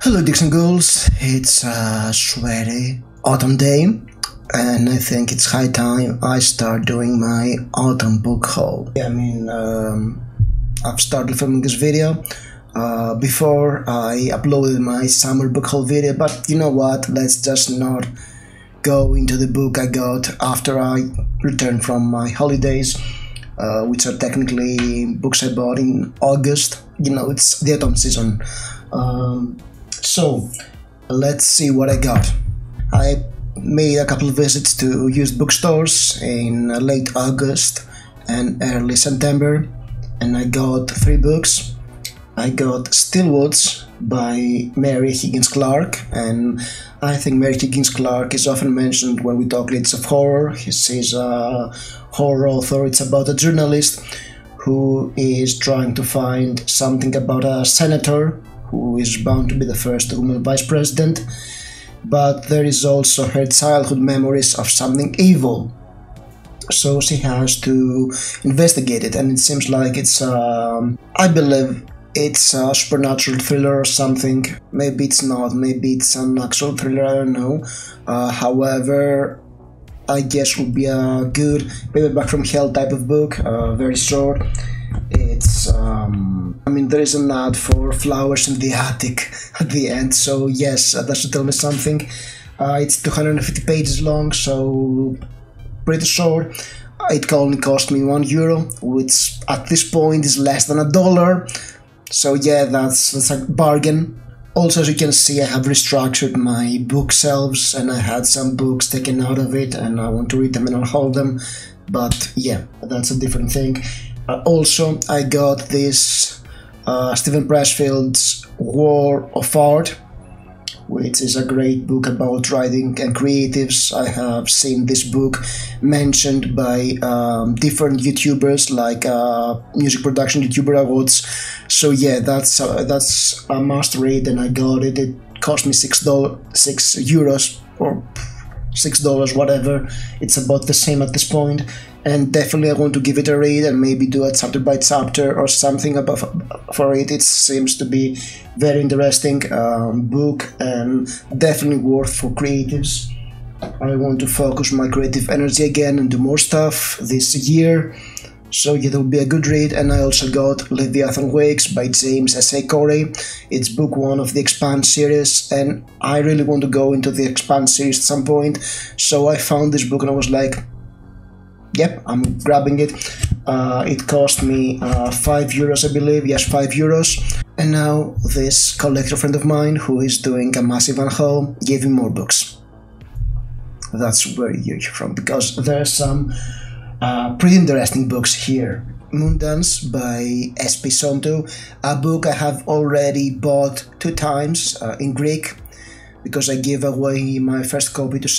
Hello Geeks and Ghouls, it's a sweaty autumn day and I think it's high time I start doing my autumn book haul. I've started filming this video before I uploaded my summer book haul video, but you know what, let's just not go into the book I got after I returned from my holidays, which are technically books I bought in August. You know, it's the autumn season. So let's see what I got. I made a couple of visits to used bookstores in late August and early September, and I got 3 books. I got Stillwoods by Mary Higgins Clark, and I think Mary Higgins Clark is often mentioned when we talk Leads of Horror. She's a horror author. It's about a journalist who is trying to find something about a senator who is bound to be the first woman vice president, but there is also her childhood memories of something evil, so she has to investigate it, and it seems like it's I believe it's a supernatural thriller or something. Maybe it's not, maybe it's an actual thriller, I don't know. However, I guess will be a good paperback from hell type of book, very short. It's there is an ad for flowers in the attic at the end, so yes, that should tell me something. It's 250 pages long, so pretty short. It only cost me €1, which at this point is less than $1. So yeah, that's a bargain. Also, as you can see, I have restructured my bookshelves and I had some books taken out of it and I want to read them and I'll hold them, but yeah, that's a different thing. Also, I got this Stephen Pressfield's War of Art, which is a great book about writing and creatives. I have seen this book mentioned by different YouTubers, like Music Production YouTuber Awards. So yeah, that's a must read, and I got it. It cost me €6 or $6, whatever. It's about the same at this point, and definitely I want to give it a read and maybe do a chapter by chapter or something for it. It seems to be very interesting book and definitely worth for creatives. I want to focus my creative energy again and do more stuff this year, so yeah, it will be a good read. And I also got Leviathan Wakes by James S.A. Corey. It's book 1 of the Expand series, and I really want to go into the Expand series at some point, so I found this book and I was like, yep, I'm grabbing it. It cost me €5, I believe. Yes, €5. And now this collector friend of mine, who is doing a massive unhaul, gave me more books. That's where you're from, because there are some pretty interesting books here. Moondance by S.P. Sonto, a book I have already bought 2 times in Greek, because I gave away my first copy to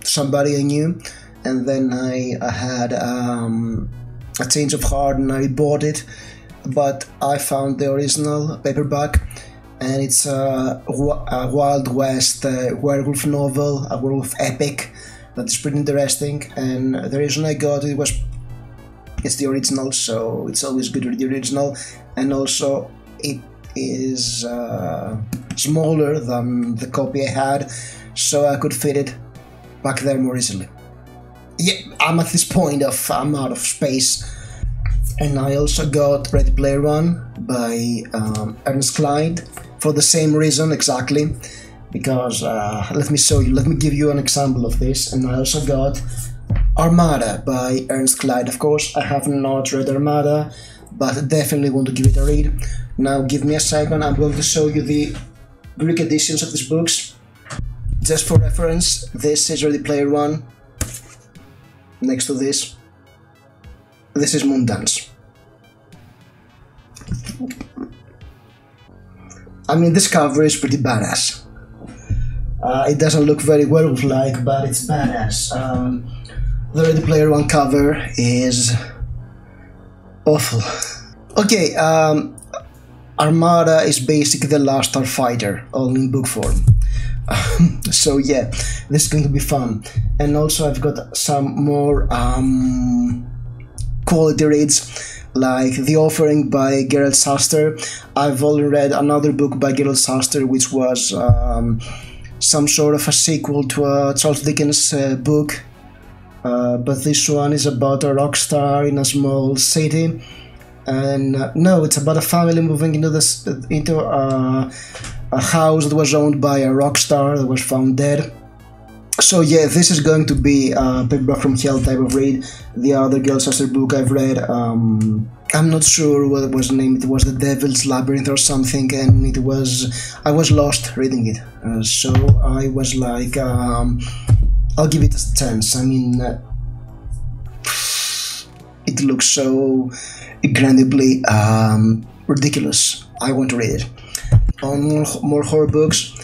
somebody I knew, and then I had a change of heart and I bought it, but I found the original paperback, and it's a Wild West werewolf novel, a werewolf epic that's pretty interesting. And the reason I got it was it's the original, so it's always good to read the original, and also it is smaller than the copy I had, so I could fit it back there more easily. Yeah, I'm at this point of I'm out of space. And I also got Ready Player One by Ernest Cline for the same reason exactly, because let me give you an example of this. And I also got Armada by Ernest Cline. Of course, I have not read Armada, but definitely want to give it a read. Now give me a second, I'm going to show you the Greek editions of these books. Just for reference, this is Ready Player One. Next to this is Moondance. I mean, this cover is pretty badass. It doesn't look very werewolf-like, but it's badass. The Ready Player One cover is awful. Okay, Armada is basically the Last Starfighter, only in book form. So yeah, this is going to be fun. And also I've got some more quality reads, like The Offering by Gerald Saster. I've already read another book by Gerald Saster, which was some sort of a sequel to a Charles Dickens book, but this one is about a rock star in a small city. And no, it's about a family moving into a house that was owned by a rock star that was found dead. So yeah, this is going to be a paperback from hell type of read. The other Gerald Saster book I've read, I'm not sure what it was named. It was The Devil's Labyrinth or something, and I was lost reading it. So I was like, I'll give it a chance. I mean, it looks so incredibly ridiculous. I want to read it. On more horror books,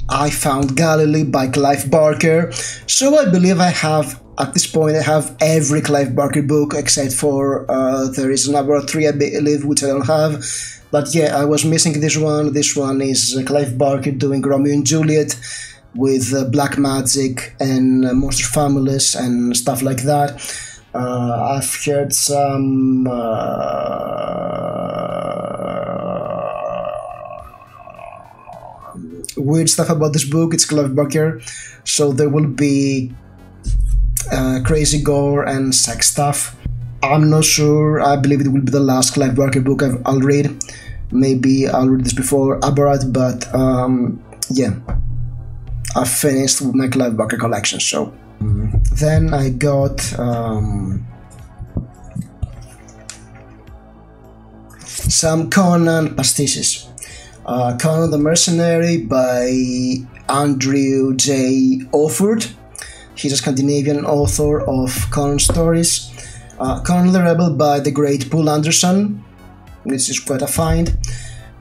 I found Galilee by Clive Barker. So I believe at this point I have every Clive Barker book except for there is number 3 I believe, which I don't have. But yeah, I was missing this one. This one is Clive Barker doing Romeo and Juliet with black magic and monster families and stuff like that. I've heard some weird stuff about this book. It's Clive Barker, so there will be crazy gore and sex stuff. I'm not sure. I believe it will be the last Clive Barker book I'll read. Maybe I'll read this before Aberrat, but yeah, I've finished with my Clive Barker collection. So then I got some Conan pastiches. Conan the Mercenary by Andrew J. Offord. He's a Scandinavian author of Conan stories. Conan the Rebel by the great Poul Anderson, which is quite a find.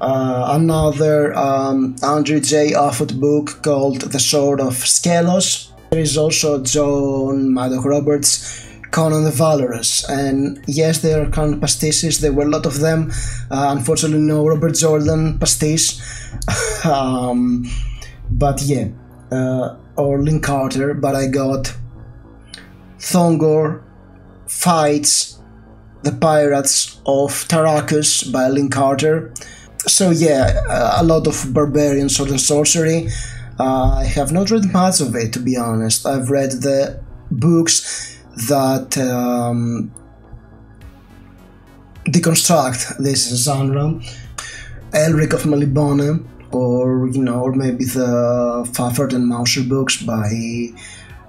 Another Andrew J. Offord book called The Sword of Skelos. There is also John Maddox Roberts' Conan the Valorous, and yes, there are Conan pastiches. There were a lot of them. Unfortunately, no Robert Jordan pastiche. But yeah, or Lynn Carter. But I got Thongor Fights the Pirates of Tarakus by Lynn Carter. So yeah, a lot of barbarian sword and sorcery. I have not read much of it, to be honest. I've read the books that deconstruct this genre. Elric of Malibone, or maybe the Pfaffert and Mauser books by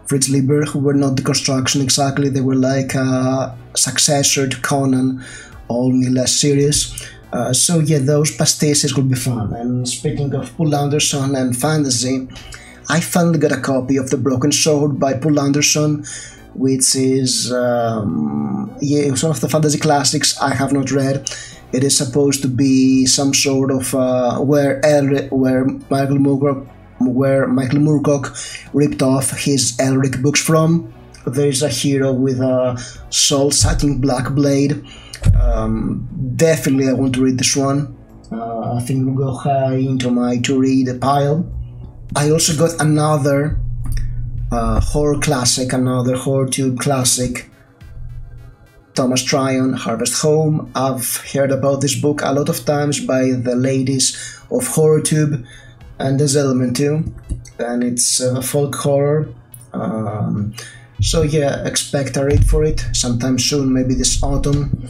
Fritz Lieber, who were not deconstruction exactly. They were like a successor to Conan, only less serious. So yeah, those pastiches will be fun. And speaking of Poul Anderson and fantasy, I finally got a copy of The Broken Sword by Poul Anderson, which is one of the fantasy classics I have not read. It is supposed to be some sort of where Michael Moorcock ripped off his Elric books from. There is a hero with a soul-sucking black blade. Definitely I want to read this one. I think it will go high into my to-read pile. I also got another horror classic, another horror tube classic, Thomas Tryon, Harvest Home. I've heard about this book a lot of times by the ladies of HorrorTube, and there's Element too, and it's folk horror. So yeah, expect a read for it sometime soon, maybe this autumn.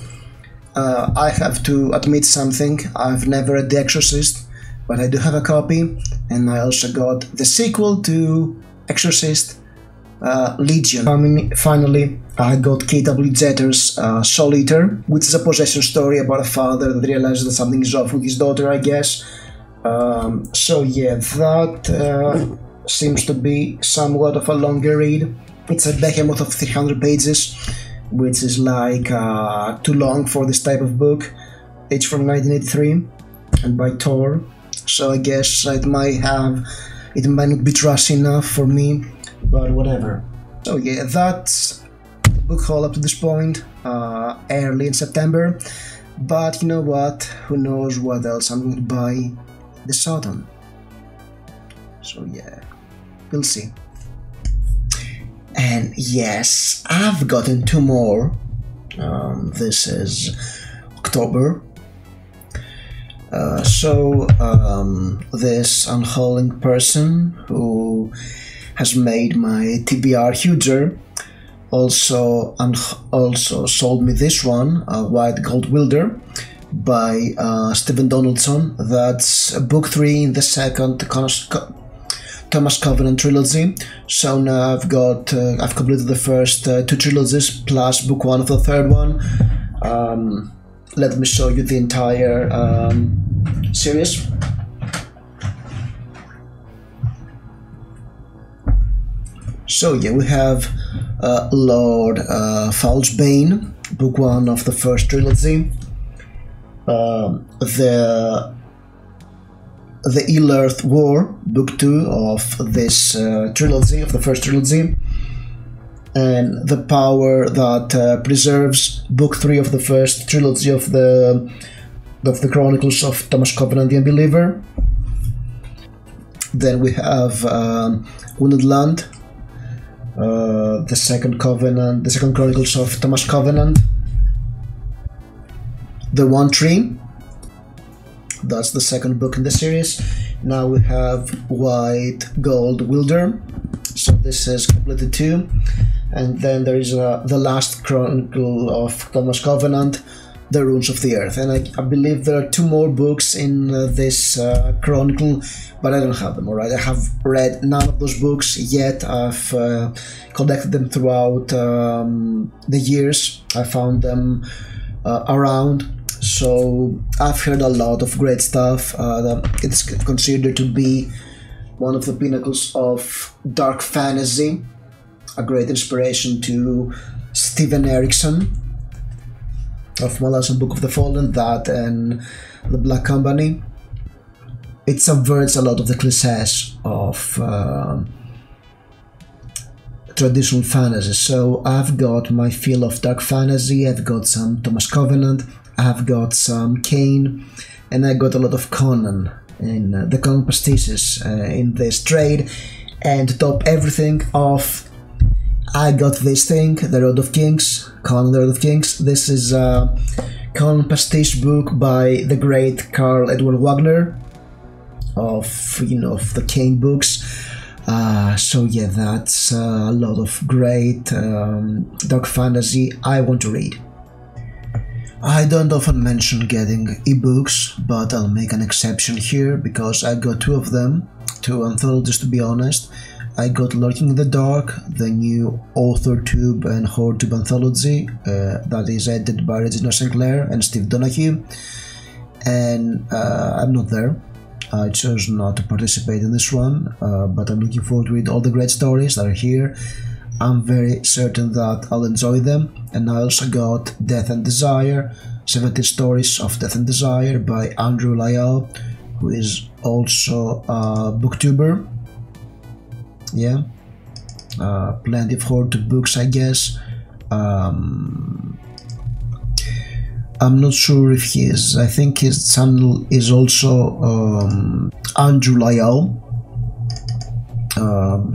I have to admit something, I've never read The Exorcist, but I do have a copy, and I also got the sequel to Exorcist, Legion. Finally, I got K.W. Jetter's Soul Eater, which is a possession story about a father that realizes that something is off with his daughter, I guess. So yeah, that seems to be somewhat of a longer read. It's a behemoth of 300 pages, which is like too long for this type of book. It's from 1983 and by Tor, so I guess it might not be trashy enough for me, but whatever. So yeah, that's the book haul up to this point, early in September. But you know what? Who knows what else I'm going to buy this autumn. So yeah, we'll see. And yes, I've gotten two more. This is October. This unholing person who has made my TBR huger also sold me this one, White Gold Wilder by Stephen Donaldson. That's book 3 in the second Thomas Covenant trilogy. So now I've completed the first 2 trilogies plus book 1 of the third one. Let me show you the entire series. So yeah, we have Lord Foulsbane, book 1 of the first trilogy. The Ill-Earth War, book 2 of this trilogy, of the first trilogy. And The Power That Preserves, book 3 of the first trilogy of the Chronicles of Thomas Covenant the Unbeliever. Then we have Wounded Land, the second Chronicles of Thomas Covenant. The One Tree, that's the second book in the series. Now we have White Gold Wilder, so this is completed 2. And then there is the last Chronicle of Thomas Covenant, The Runes of the Earth. And I believe there are 2 more books in this Chronicle, but I don't have them, alright? I have read none of those books yet. I've collected them throughout the years. I found them around. So I've heard a lot of great stuff. It's considered to be one of the pinnacles of dark fantasy, a great inspiration to Steven Erikson of Malazan Book of the Fallen, that and The Black Company. It subverts a lot of the cliches of traditional fantasy. So I've got my fill of dark fantasy, I've got some Thomas Covenant, I've got some Kane, and I got a lot of Conan in the Conan pastiches in this trade. And to top everything off, I got this thing, The Road of Kings, Conan the Road of Kings. This is a Conan pastiche book by the great Karl Edward Wagner of the Kane books. So yeah, that's a lot of great dark fantasy I want to read. I don't often mention getting ebooks, but I'll make an exception here because I got 2 of them, 2 anthologies to be honest. I got Lurking in the Dark, the new AuthorTube and HorrorTube anthology that is edited by Regina Sinclair and Steve Donahue, and I'm not there. I chose not to participate in this one, but I'm looking forward to read all the great stories that are here. I'm very certain that I'll enjoy them. And I also got Death and Desire, 70 Stories of Death and Desire by Andrew Lyall, who is also a booktuber. Yeah, plenty of HorrorTube books, I guess. I'm not sure if he is. I think his channel is also Andrew Lyall.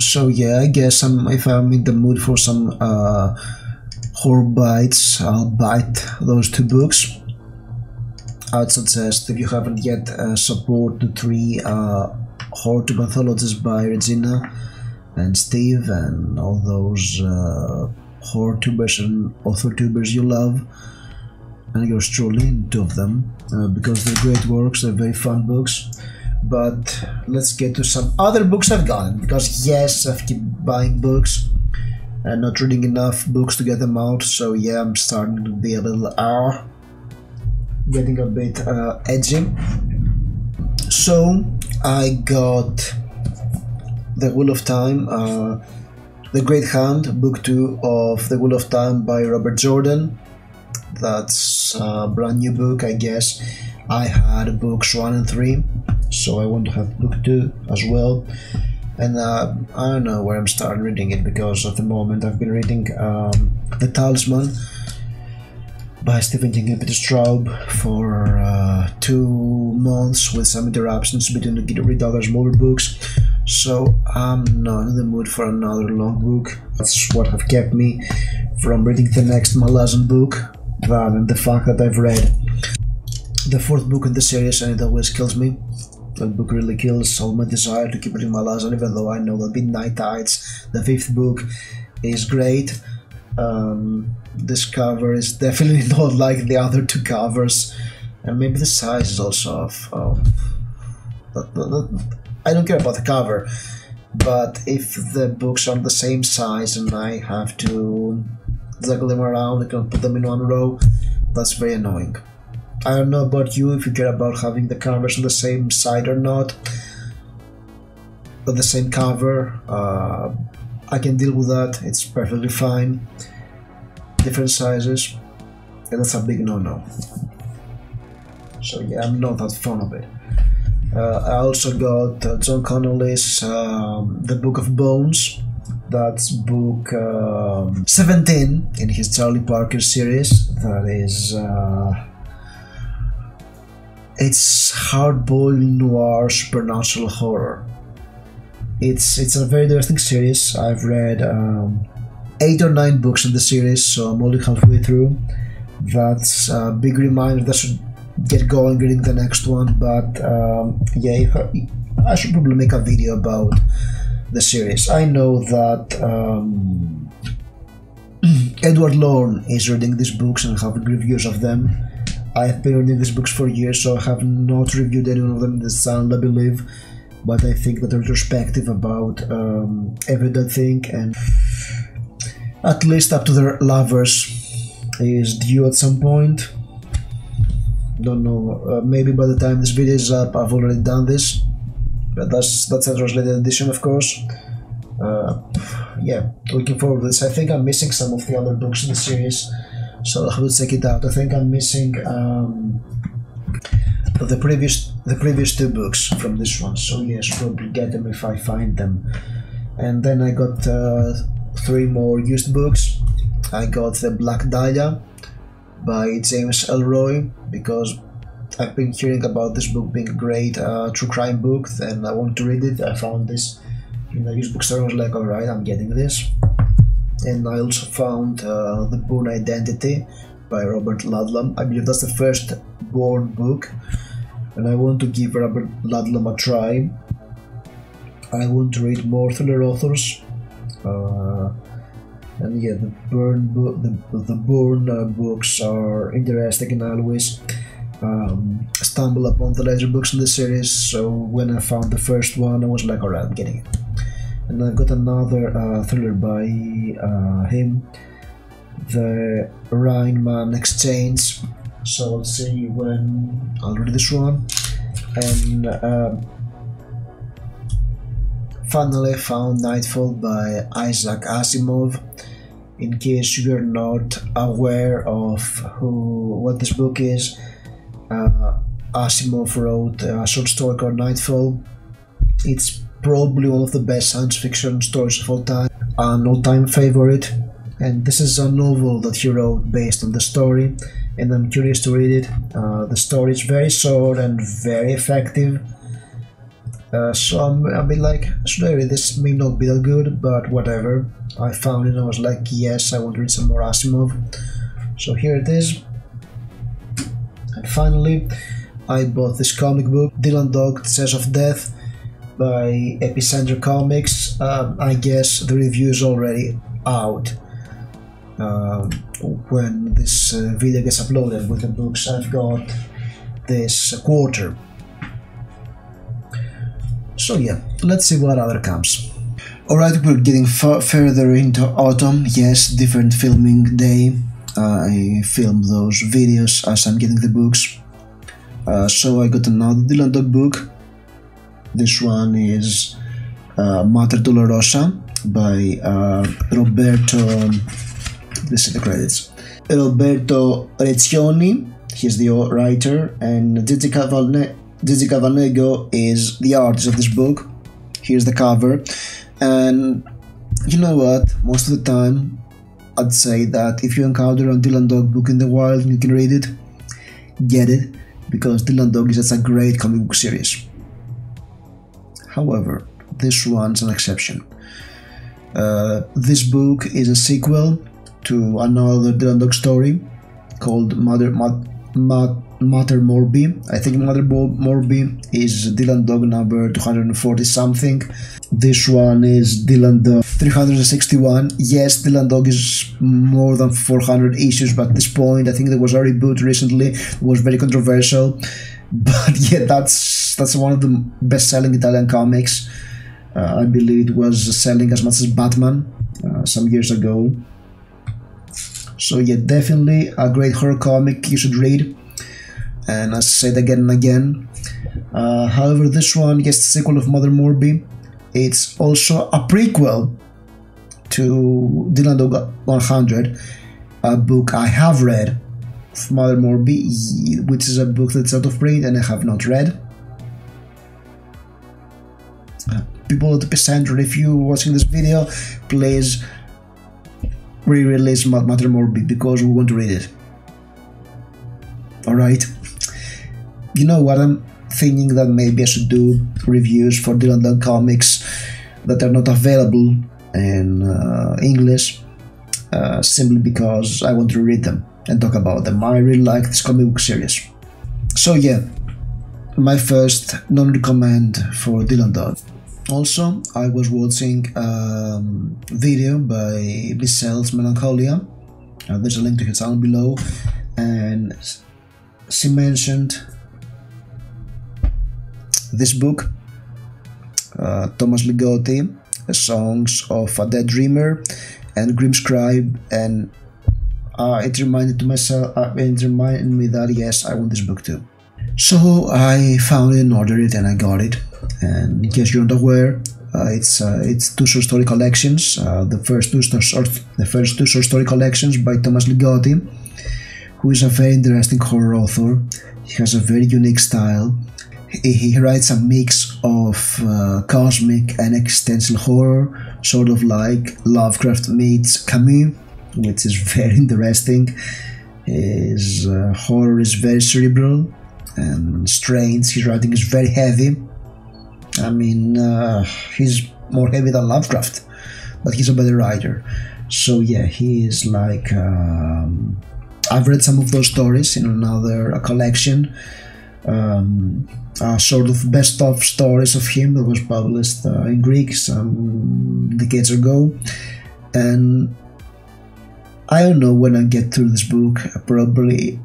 So yeah, I guess if I'm in the mood for some horror bites, I'll bite those 2 books. I'd suggest, if you haven't yet, support the 3 HorrorTube anthologies by Regina and Steve and all those HorrorTubers and AuthorTubers you love, and yours truly, 2 of them, because they're great works, they're very fun books. But let's get to some other books I've gotten, because yes, I've keep buying books and not reading enough books to get them out. So yeah, I'm starting to be a little getting a bit edgy. So I got The Wheel of Time, The Great Hand, book 2 of The Wheel of Time by Robert Jordan. That's a brand new book, I guess. I had books 1 and 3, so I want to have book 2 as well. And I don't know where I'm starting reading it, because at the moment I've been reading The Talisman by Stephen King and Peter Straub for 2 months, with some interruptions between the read other smaller books. So I'm not in the mood for another long book. That's what have kept me from reading the next Malazan book, rather than the fact that I've read the fourth book in the series, and it always kills me. That book really kills all my desire to keep reading my last one, even though I know that Midnight Tides, the fifth book, is great. This cover is definitely not like the other two covers, and maybe the size is also off. I don't care about the cover, but if the books are the same size and I have to juggle them around, I can put them in one row, that's very annoying. I don't know about you, if you care about having the covers on the same side or not, but the same cover, I can deal with that, it's perfectly fine. Different sizes, and that's a big no-no. So yeah, I'm not that fond of it. I also got John Connolly's The Book of Bones. That's book 17 in his Charlie Parker series. That is, it's hard-boiled noir supernatural horror. It's a very interesting series. I've read 8 or 9 books in the series, so I'm only halfway through. That's a big reminder that I should get going reading the next one, but yeah, I should probably make a video about the series. I know that Edward Lorne is reading these books and having reviews of them. I've been reading these books for years, so I have not reviewed any of them in this channel, I believe, but I think that the retrospective about Every Dead Thing, and at least up to their lovers, is due at some point. Don't know, maybe by the time this video is up I've already done this, but that's a translated edition, of course. Yeah, looking forward to this. I think I'm missing some of the other books in the series, so I'll have to check it out. I think I'm missing the previous 2 books from this one, so yes, probably get them if I find them. And then I got 3 more used books. I got The Black Dahlia by James Elroy, because I've been hearing about this book being a great true crime book, and I want to read it. I found this in a used bookstore, I was like, alright, I'm getting this. And I also found The Bourne Identity by Robert Ludlum. I believe that's the first Bourne book, and I want to give Robert Ludlum a try. I want to read more thriller authors. And yeah, the Bourne books are interesting, and I always stumble upon the later books in the series, so when I found the first one I was like, alright, I'm getting it. And I've got another thriller by him, The Rhineman Exchange, so let's see when I'll read this one. And finally I found Nightfall by Isaac Asimov. In case you're not aware of what this book is, Asimov wrote a short story called Nightfall. It's probably one of the best science fiction stories of all time, an all-time favorite, and this is a novel that he wrote based on the story, and I'm curious to read it. The story is very short and very effective. So I'm a bit like, should I read this? May not be that good, but whatever. I found it and I was like, yes, I want to read some more Asimov. So here it is. And finally, I bought this comic book, Dylan Dog Says of Death by Epicenter Comics. I guess the review is already out when this video gets uploaded with the books I've got this quarter. So yeah, let's see what other comes. Alright, we're getting further into autumn. Yes, different filming day. I film those videos as I'm getting the books. So I got another Dylan Dog book. This one is Mater Dolorosa by Roberto. This is the credits. Roberto Reccioni, he's the writer, and Gigi Cavanego is the artist of this book. Here's the cover, and you know what? Most of the time, I'd say that if you encounter a Dylan Dog book in the wild and you can read it, get it, because Dylan Dog is such a great comic book series. However, this one's an exception. This book is a sequel to another Dylan Dog story called Mater Mater Morbi. I think Mater Morbi is Dylan Dog number 240 something. This one is Dylan Dog 361. Yes, Dylan Dog is more than 400 issues, but at this point I think there was a reboot recently. It was very controversial, but yeah, that's one of the best-selling Italian comics. I believe it was selling as much as Batman some years ago. So yeah, definitely a great horror comic you should read. And as I said again and again, however, this one, yes, the sequel of Mother Morbi, it's also a prequel to Dylan Dog 100, a book I have read of Mother Morbi, which is a book that's out of print and I have not read. People at the Epicenter, if you're watching this video, please re-release Mother Morbi because we want to read it. Alright. You know what, I'm thinking that maybe I should do reviews for Dylan Dog comics that are not available in English, simply because I want to read them and talk about them. I really like this comic book series. So yeah, my first non-recommend for Dylan Dog. Also, I was watching a video by Michelle's Melancholia. There's a link to her channel below, and she mentioned this book, Thomas Ligotti, Songs of a Dead Dreamer and Grimscribe, and it reminded me that yes, I want this book too. So I found it and ordered it and I got it. And in case you're not aware, it's two short story collections. The first two short story collections by Thomas Ligotti, who is a very interesting horror author. He has a very unique style. He writes a mix of cosmic and existential horror, sort of like Lovecraft meets Camus, which is very interesting. His horror is very cerebral and strange. His writing is very heavy. I mean, he's more heavy than Lovecraft, but he's a better writer. So yeah, he is like... I've read some of those stories in another collection, sort of best of stories of him that was published in Greek some decades ago. And I don't know when I get through this book, probably...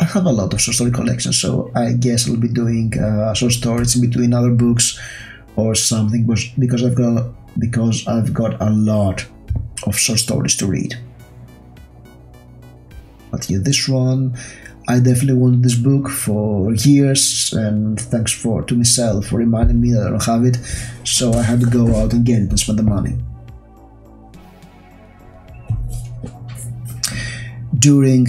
I have a lot of short story collections, so I guess I'll be doing short stories in between other books or something, because I've got a lot of short stories to read. But yeah, this one, I definitely wanted this book for years, and thanks to Michelle for reminding me that I don't have it, so I had to go out and get it and spend the money. During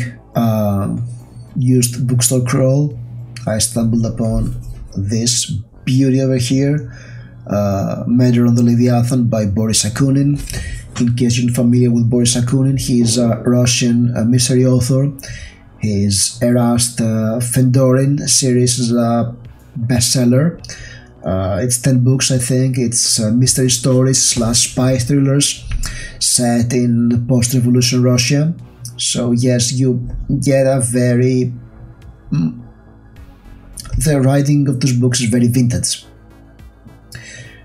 used bookstore crawl, I stumbled upon this beauty over here, Murder on the Leviathan by Boris Akunin. In case you're familiar with Boris Akunin, he is a Russian mystery author. His Erast Fendorin series is a bestseller. It's 10 books, I think. It's mystery stories / spy thrillers set in post-revolution Russia. So yes, you get a very... the writing of those books is very vintage.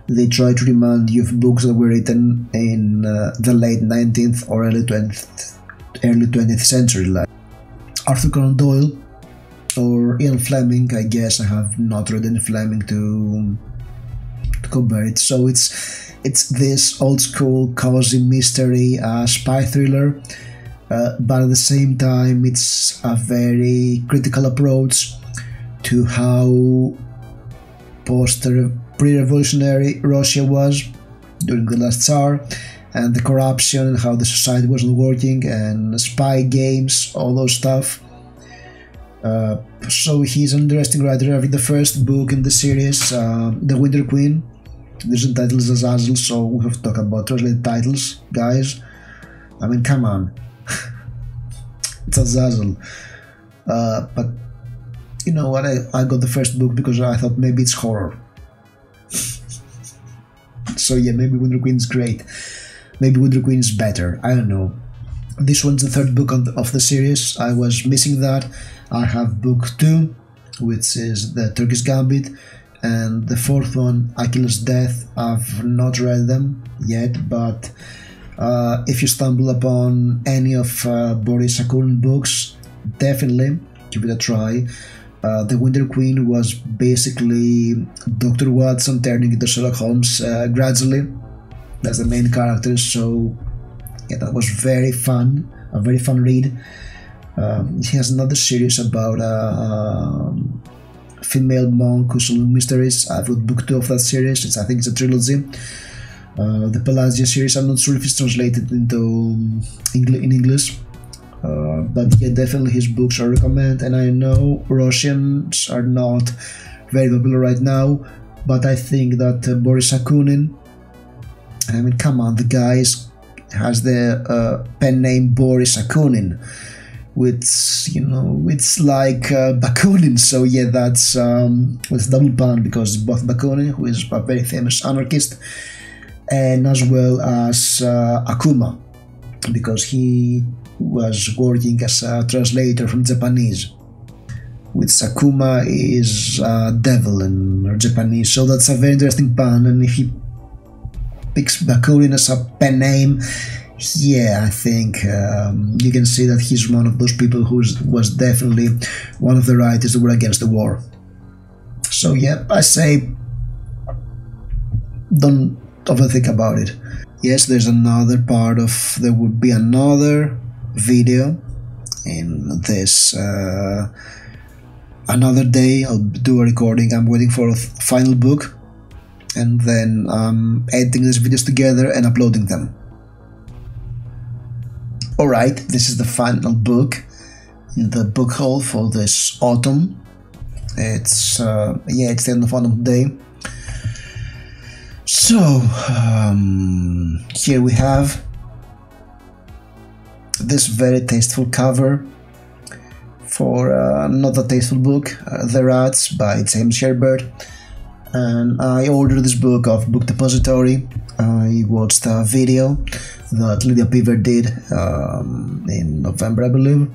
They try to remind you of books that were written in the late 19th or early 20th century, like Arthur Conan Doyle or Ian Fleming. I guess I have not read any Fleming to compare it. So it's this old school cozy mystery spy thriller, but at the same time it's a very critical approach to how pre-revolutionary Russia was during the last Tsar, and the corruption and how the society wasn't working, and spy games, all those stuff. So he's an interesting writer. I read the first book in the series, The Winter Queen. There's Untitled Chapter, so we have to talk about translated titles, guys. I mean, come on. It's Azazel. But you know what, I got the first book because I thought maybe it's horror. So yeah, maybe Winter Queen is great. Maybe Winter Queen is better. I don't know. This one's the third book of the series. I was missing that. I have book 2, which is the Turkish Gambit, and the fourth one, Achilles' Death. I've not read them yet, but if you stumble upon any of Boris Akunin books, definitely give it a try. The Winter Queen was basically Dr. Watson turning into Sherlock Holmes gradually. That's the main character, so yeah, that was very fun, a very fun read. He has another series about a female monk who solves mysteries. I've got book 2 of that series. I think it's a trilogy. The Pelagia series, I'm not sure if it's translated into in English, but yeah, definitely his books I recommend. And I know Russians are not very popular right now, but I think that Boris Akunin, I mean, come on, the guy has the pen name Boris Akunin, which, you know, it's like Bakunin. So yeah, that's with double pun, because both Bakunin, who is a very famous anarchist, and as well as Akuma, because he was working as a translator from Japanese, which Akuma is devil in Japanese. So that's a very interesting pun, and if he picks Bakunin as a pen name, yeah, I think you can see that he's one of those people who was definitely one of the writers that were against the war. So yeah, I say don't overthink about it. Yes, there's another part of, there would be another video in this another day. I'll do a recording. I'm waiting for a final book, and then I'm editing these videos together and uploading them. Alright, this is the final book in the book haul for this autumn. It's yeah, it's the end of autumn day. So here we have this very tasteful cover for another tasteful book, The Rats by James Herbert. And I ordered this book off Book Depository. I watched a video that Lydia Piver did in November, I believe.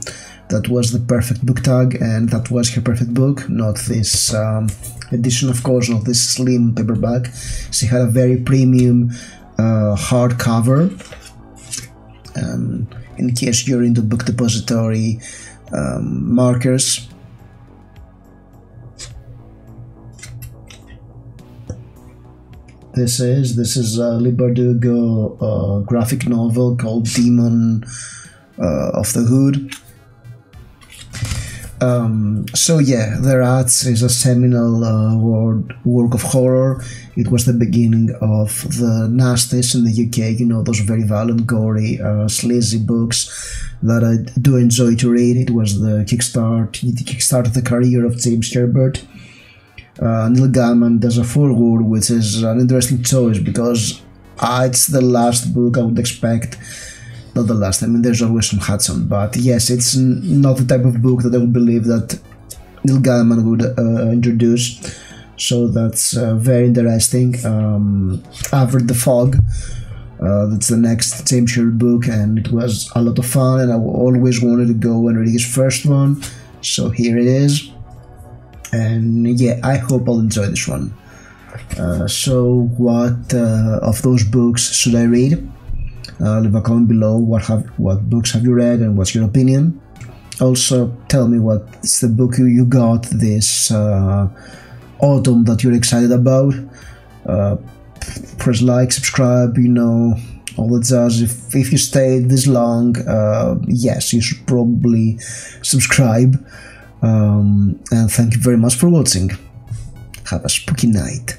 That was the perfect book tag, and that was her perfect book, not this edition, of course, not this slim paperback. She had a very premium hardcover. In case you're into Book Depository markers. This is a Lee Bardugo graphic novel called Demon of the Hood. So yeah, The Rats is a seminal work of horror. It was the beginning of the nasties in the UK, you know, those very violent, gory, sleazy books that I do enjoy to read. It was the kickstart the career of James Herbert. Neil Gaiman does a foreword, which is an interesting choice, because it's the last book I would expect. Not the last, I mean, there's always some Hudson, but yes, it's not the type of book that I would believe that Neil Gaiman would introduce. So that's very interesting. I've read The Fog. That's the next James Herbert book, and it was a lot of fun, and I always wanted to go and read his first one. So here it is. And yeah, I hope I'll enjoy this one. So what of those books should I read? Leave a comment below. What books have you read, and what's your opinion? Also, tell me what's the book you got this autumn that you're excited about. Press like, subscribe, you know, all the jazz. If you stayed this long, yes, you should probably subscribe. And thank you very much for watching. Have a spooky night.